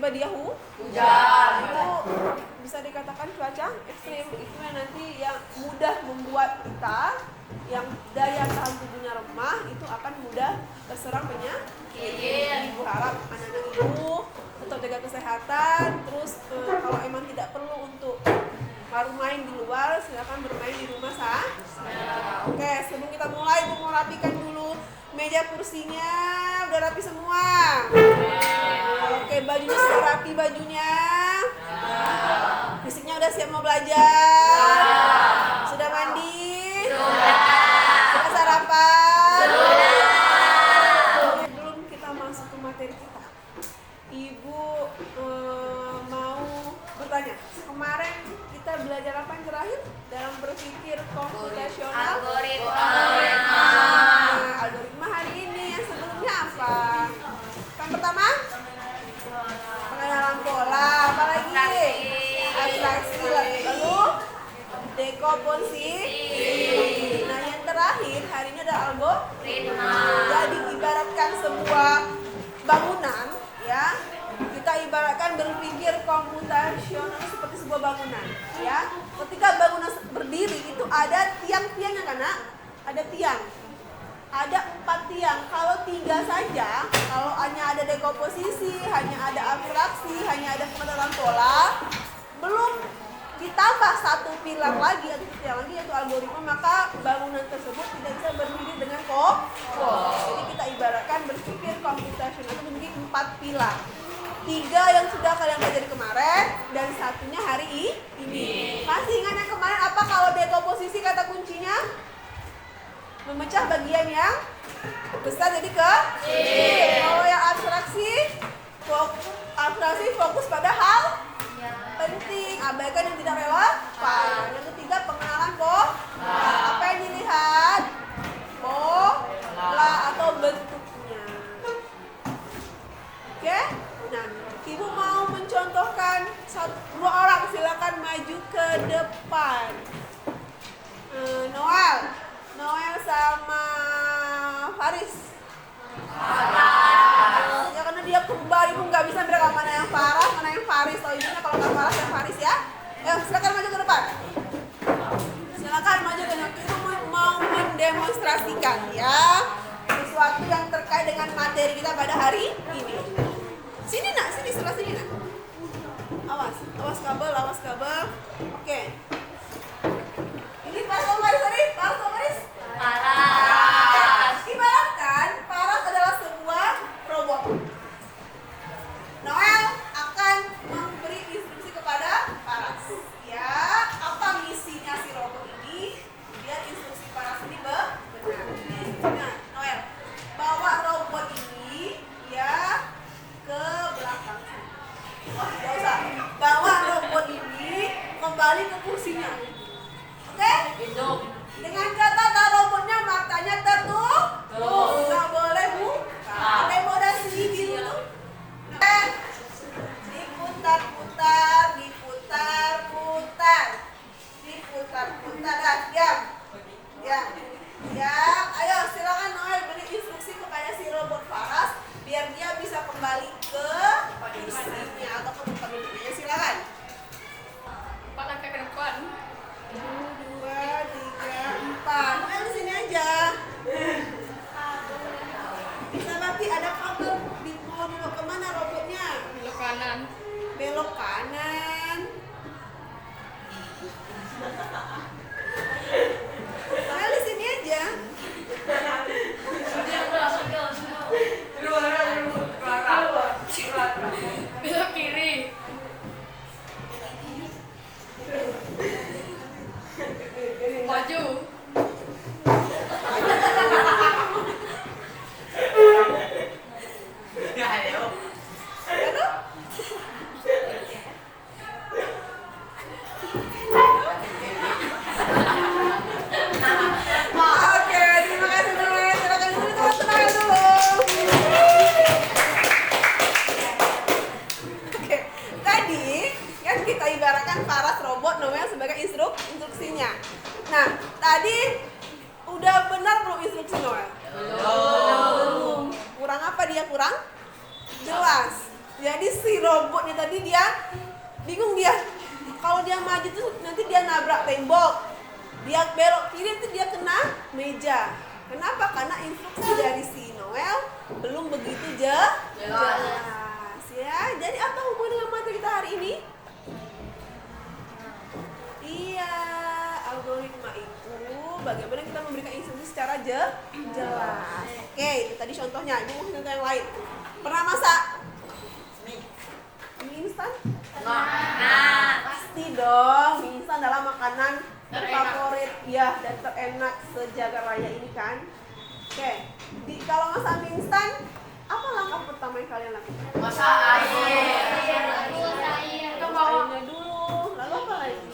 tiba-tiba dia hujan. Itu bisa dikatakan cuaca ekstrim. Itu yang nanti yang mudah membuat kita yang daya tahan tubuhnya lemah itu akan mudah terserang penyakit. Ibu harap anak-anak ibu tetap jaga kesehatan. Terus kalau emang tidak perlu untuk main di luar, silakan bermain di rumah Oke, sebelum kita mulai, ibu mau rapikan dulu meja kursinya. Udah rapi semua? Oke, bajunya sudah rapi bajunya? Fisiknya udah siap mau belajar? Sudah mandi? Sudah sarapan? Sebelum kita masuk ke materi kita, ibu mau bertanya. Kemarin kita belajar apa yang terakhir dalam berpikir komputasional? Algoritma hari ini. Yang sebelumnya apa? Yang pertama? Pengenalan pola. Apa lagi? Abstraksi. Lalu dekomposisi. Nah, yang terakhir hari ini ada algoritma. Jadi ibaratkan sebuah bangunan, ya. Kita ibaratkan berpikir komputasional seperti sebuah bangunan, ya. Ketika bangunan berdiri itu ada tiang-tiangnya kan, Nak? Ada tiang. Ada 4 tiang. Kalau 3 saja, kalau hanya ada dekomposisi, hanya ada abstraksi, hanya ada pengenalan pola, belum ditambah 1 pilar lagi atau tiang lagi yaitu algoritma, maka bangunan tersebut tidak bisa berdiri dengan kokoh. Jadi kita ibaratkan berpikir komputasional itu memiliki 4 pilar. 3 yang sudah kalian pelajari kemarin dan 1-nya hari ini. Masih ingat yang kemarin apa? Kalau dekomposisi kata kuncinya memecah bagian yang besar jadi kecil. Kalau yang abstraksi fokus pada hal penting, abaikan yang tidak relevan. Yang ketiga pengenalan pola. Apa yang dilihat? Pola atau bentuknya. Oke? Nah, ibu mau mencontohkan 2 orang, silakan maju ke depan. Noel sama Faris. Ya karena dia kembar, ibu nggak bisa bedakan mana yang Farah, mana yang Faris. Tahu ibunya kalau nggak Farah yang Faris ya. Silakan maju ke depan. Silakan maju ke depan. Ibu mau mendemonstrasikan ya sesuatu yang terkait dengan materi kita pada hari ini. Sini Nak, sebelah sini Nak. Awas kabel. Oke. Ini Paras. Ibaratkan Paras adalah sebuah robot. Noel akan memberi instruksi kepada Paras. Ya, apa misinya si robot ini? Biar instruksi Paras ini benar. Nah, Noel, bawa robot ini ya ke belakang. Tidak usah. Bawa robot ini kembali ke kursi robotnya tadi dia bingung dia. Kalau dia maju tuh nanti dia nabrak tembok. Dia belok kiri nanti dia kena meja. Kenapa? Karena instruksi dari si Noel belum begitu jelas. Ya, jadi apa hubungan dengan materi kita hari ini? Iya, algoritma itu bagaimana kita memberikan instruksi secara jelas. Oke, itu tadi contohnya. Ibu mau contoh yang lain. Pernah masak? Mie instan? Pasti dong. Mie instan adalah makanan favorit ya dan terenak sejagat raya ini kan. Oke, kalau masak mie instan, apa langkah pertama yang kalian lakukan? Masak air. Airnya dulu, lalu apa lagi?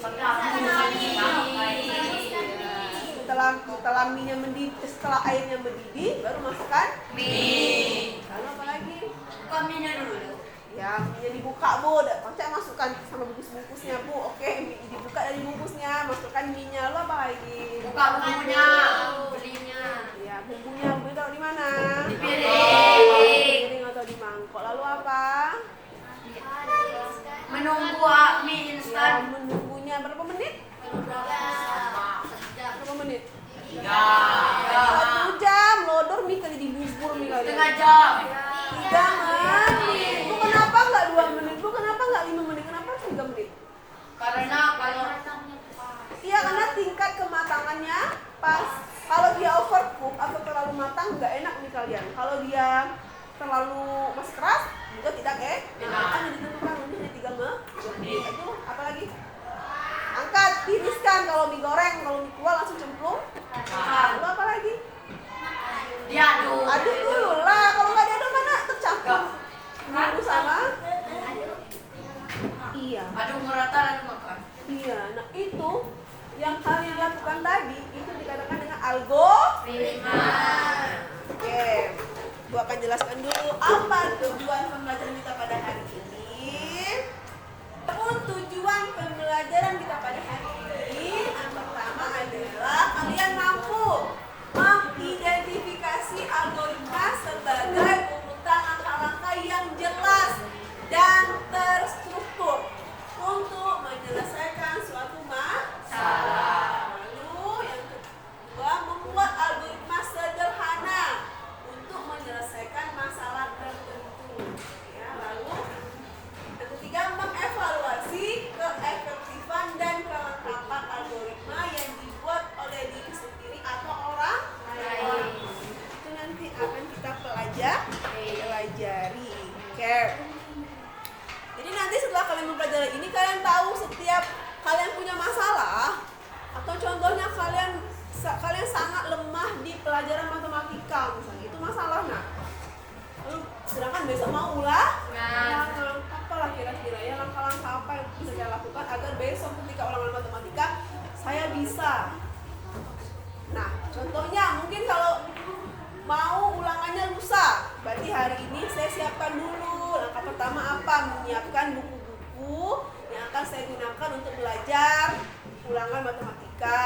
Setelah mie-nya mendidih, setelah airnya mendidih, baru masukkan Mie. lalu apa lagi? Buka mie-nya dulu. Ya, mie-nya dibuka Bu, Kocak masukkan sama bungkus-bungkusnya Bu. Oke, mie dibuka dari bungkusnya, masukkan mie-nya, lalu apa lagi? Buka bumbunya. Belinya. Ya, bumbunya taruh di mana? Di Di piring. piring atau di mangkok. Lalu apa? Menunggu mie Ya, instan. menunggunya berapa menit? Berapa menit? 1 jam. Lodor mie kali dibubur mie kali. Setengah jam. 3 menit. Bu, kenapa nggak 2 menit? Bu, kenapa nggak 5 menit? Kenapa 3 menit? Karena kalau Iya, karena tingkat kematangannya pas. Kalau dia overcook atau terlalu matang nggak enak nih kalian. Kalau dia terlalu masih keras juga tidak enak. Kan ditentukan hanya 3 menit. Itu apa lagi? Angkat, tiriskan. Kalau mie goreng, kalau mie kuah langsung cemplung. Lalu apa lagi? diaduk. Aduk dulu lah. Kalau nggak diaduk mana tercampur. Aduk sama. Iya. Aduk merata lalu makan. Iya. Nah itu yang kalian lakukan tadi itu dikatakan dengan algoritma. Oke. Gua akan jelaskan dulu apa tujuan pembelajaran kita pada hari ini. Tujuan pembelajaran kita pada hari ini yang pertama adalah kalian mampu mengidentifikasi algoritma sebagai urutan langkah-langkah yang jelas dan terstruktur untuk menyelesaikan suatu masalah. Lalu yang kedua, membuat algoritma sederhana untuk menyelesaikan masalah tertentu. Ya, lalu yang ketiga, mengevaluasi keefektifan dan kelengkapan algoritma yang dibuat oleh diri sendiri atau orang lain. Itu nanti akan kita pelajari. Oke. Jadi nanti setelah kalian mempelajari ini, kalian tahu setiap kalian punya masalah atau contohnya kalian sangat lemah di pelajaran matematika misalnya, itu masalah. Nah, lalu sedangkan besok mau apalah kira-kira ya langkah-langkah apa yang bisa saya lakukan agar besok ketika ulangan matematika saya bisa. Nah, contohnya mungkin kalau mau ulangannya lusa, berarti hari ini saya siapkan dulu. Langkah pertama apa? Menyiapkan buku-buku yang akan saya gunakan untuk belajar ulangan matematika.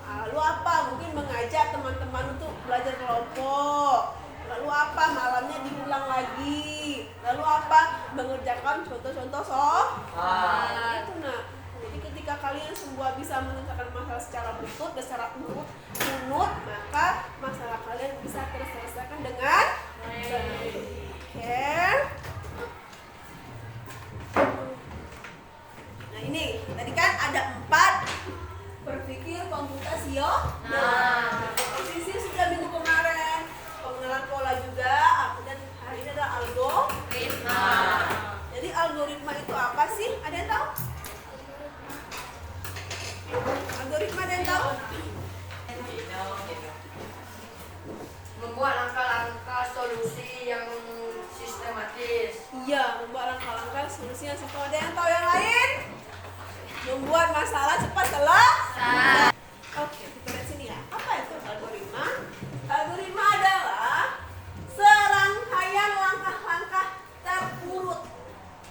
Lalu apa? Mungkin mengajak teman-teman untuk belajar kelompok. Lalu apa? Malamnya diulang lagi. Lalu apa? Mengerjakan contoh-contoh soal. Itu nah. Jadi ketika kalian semua bisa menyelesaikan masalah secara berikut dan secara urut, maka masalah kalian bisa terselesaikan dengan baik. Oke. Nah ini, tadi kan ada 4 berpikir komputasional. Posisi sudah minggu kemarin, pengenalan pola juga, dan hari ini adalah algoritma. Jadi algoritma itu apa sih? Ada yang tahu? Algoritma ada yang tahu? Membuat langkah-langkah solusi yang sistematis. Iya, membuat langkah-langkah solusi yang sistematis. Ada yang tahu yang lain? Membuat masalah cepat selesai. Oke, kita lihat sini ya. Apa itu algoritma? Algoritma adalah serangkaian langkah-langkah terurut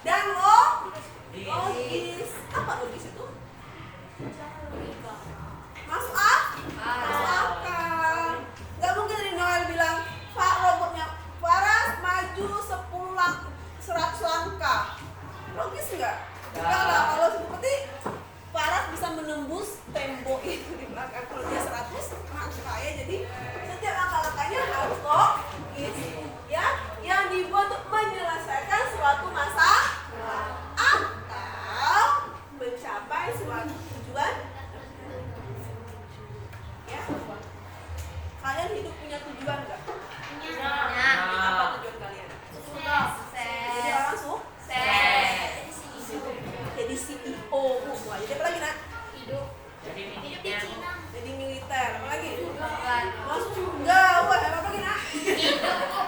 dan logis. Apa logis itu? Masuk akal. Gak mungkin dari Noel bilang, Pak robotnya Faras maju 100 langkah Kalian hidup punya tujuan nggak? Punya. Apa tujuan kalian? Jadi orang jadi CEO. Wah, jadi apa lagi nak? Jadi militer. Apa lagi? Masuk surga. Wah, apa lagi nak?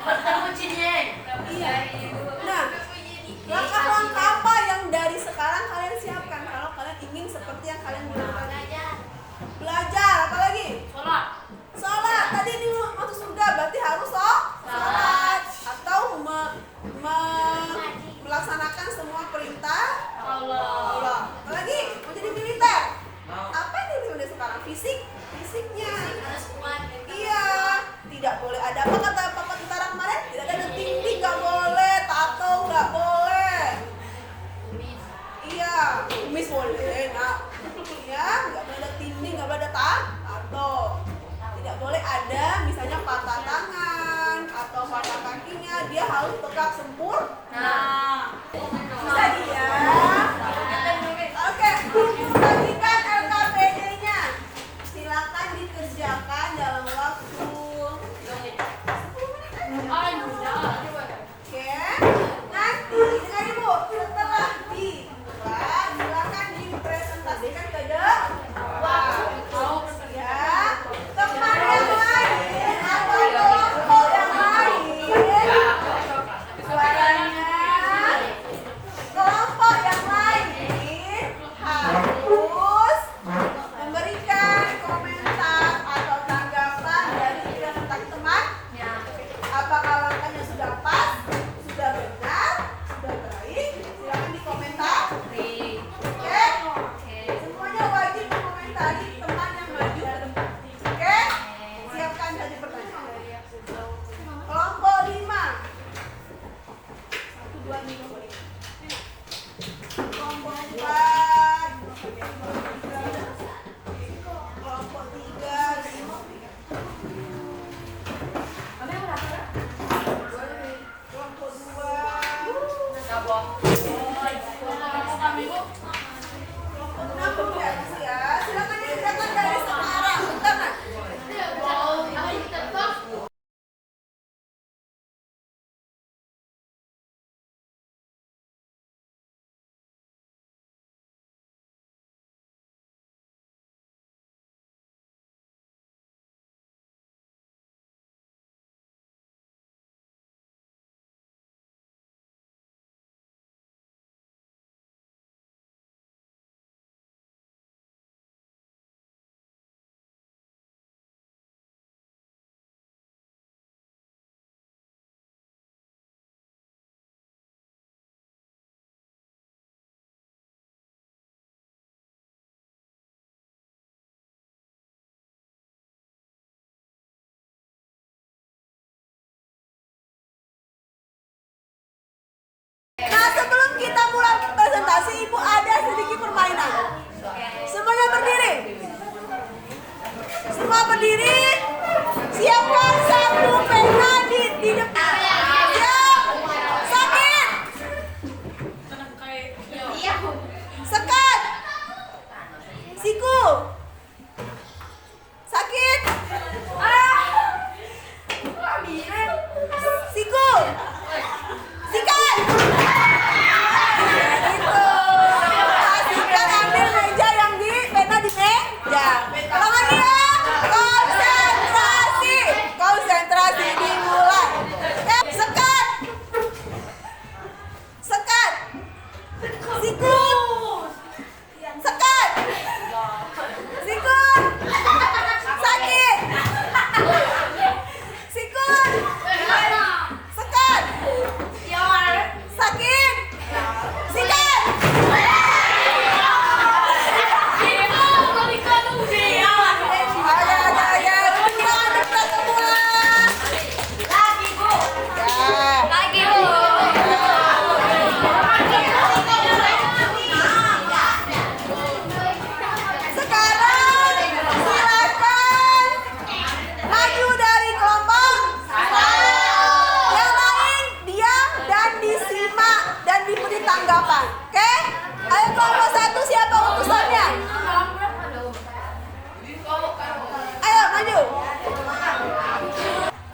Bertemu Cinyeng. Iya. Nah, langkah-langkah apa yang dari sekarang kalian siapkan kalau kalian ingin seperti yang kalian bilang tadi? Belajar. Apa lagi? Sholat. Tadi ini masuk surga berarti harus sholat.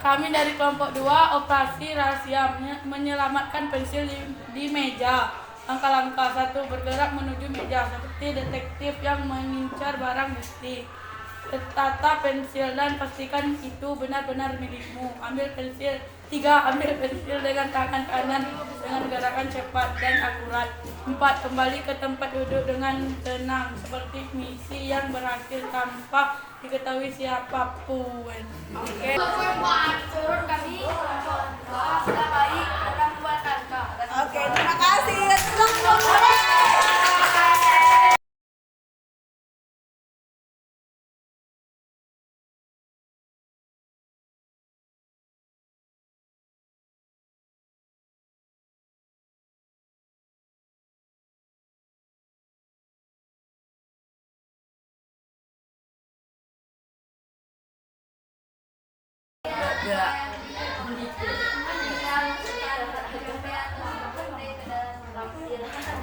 Kami dari kelompok 2 operasi rahasia menyelamatkan pensil di meja. Langkah-langkah 1. Bergerak menuju meja seperti detektif yang mengincar barang bukti. Tata pensil dan pastikan itu benar-benar milikmu. Ambil pensil. 3. Ambil pensil dengan tangan kanan dengan gerakan cepat dan akurat. 4. Kembali ke tempat duduk dengan tenang seperti misi yang berhasil tanpa diketahui siapapun. Oke. Turun kami. Sudah baik. Sudah membuat angka. Oke, terima kasih. Selamat.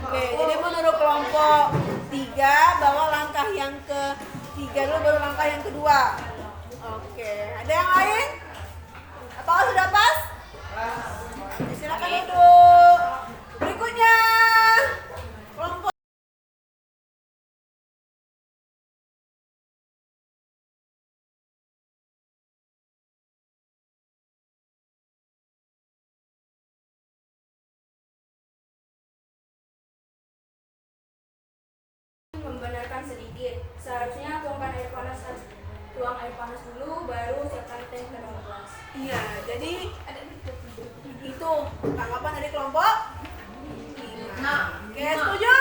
Oke, jadi menurut kelompok 3 bawa langkah yang ketiga dulu baru langkah yang kedua. Oke, ada yang lain? Apakah sudah pas? Silakan duduk. Berikutnya kelompok membenarkan sedikit. Seharusnya tuang air panas dulu, baru siapkan teh ke dalam gelas. iya, jadi itu tanggapan dari kelompok 5. Oke, setuju?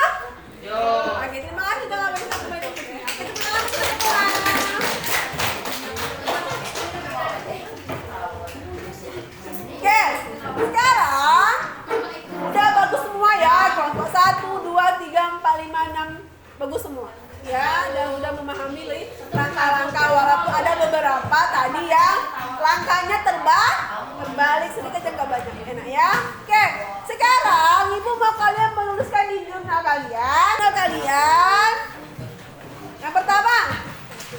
Oke, terima kasih sudah ngambil satu menit. Oke, terima kasih semua. Oke, sekarang udah bagus semua ya. Kelompok 1, 2, 3, 4, 5, 6 bagus semua. Ya, dan udah memahami nih langkah-langkah walaupun ada beberapa tadi yang langkahnya terbalik sedikit jangka banyak. Enak ya? Oke, sekarang Ibu mau kalian menuliskan di jurnal kalian. Yang pertama,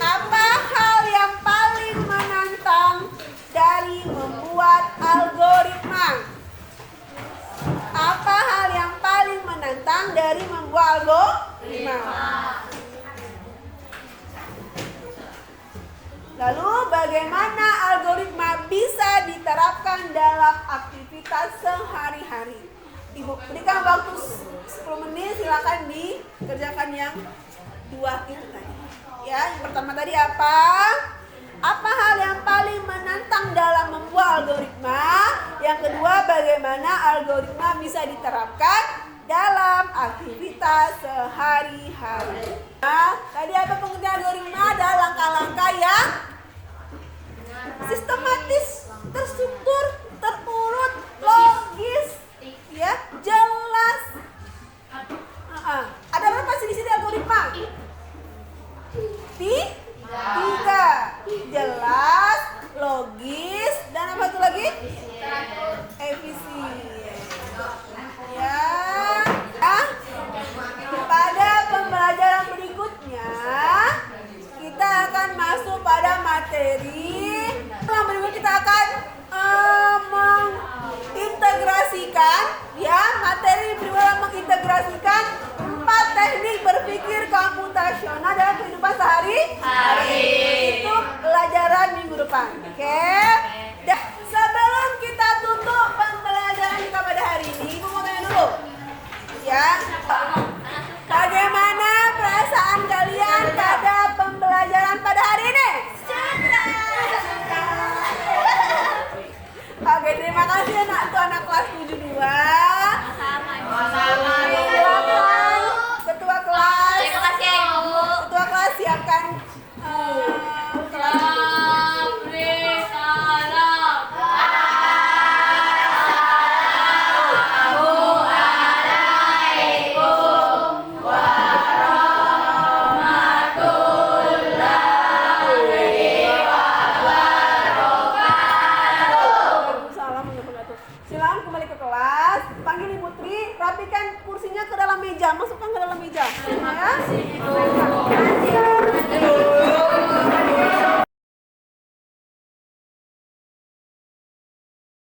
apa hal yang paling menantang dari membuat algoritma? Apa hal yang paling menantang dari membuat algoritma? Lalu bagaimana algoritma bisa diterapkan dalam aktivitas sehari-hari? Ibu berikan waktu 10 menit, silakan dikerjakan yang 2 itu tadi. Ya, yang pertama tadi apa? Apa hal yang paling menantang dalam membuat algoritma? Yang kedua, bagaimana algoritma bisa diterapkan dalam aktivitas sehari-hari? Nah, tadi apa pengertian algoritma? Ada langkah-langkah yang sistematis, terstruktur, terurut, logis, ya, jelas. Ada berapa sih di sini algoritma? 3. Jelas, logis, dan apa itu lagi? Efisien. Ya. Pada pembelajaran berikutnya kita akan masuk pada materi. Yang berikut kita akan mengintegrasikan, ya, materi berikutnya mengintegrasikan 4 teknik berpikir komputasional dalam kehidupan sehari-hari. Itu pelajaran minggu depan. Oke. Dan sebelum kita tutup pembelajaran kita pada hari ini, Ibu mau tanya dulu. Ya. Bagaimana perasaan kalian pada pembelajaran pada hari ini? Oke, terima kasih anak kelas 72. Silakan ketua kelas. Terima kasih ya Ibu. Ketua kelas siapkan kelas. Silakan kembali ke kelas. Panggil Ibu Tri, rapikan kursinya ke dalam meja, masukkan ke dalam meja. Ya.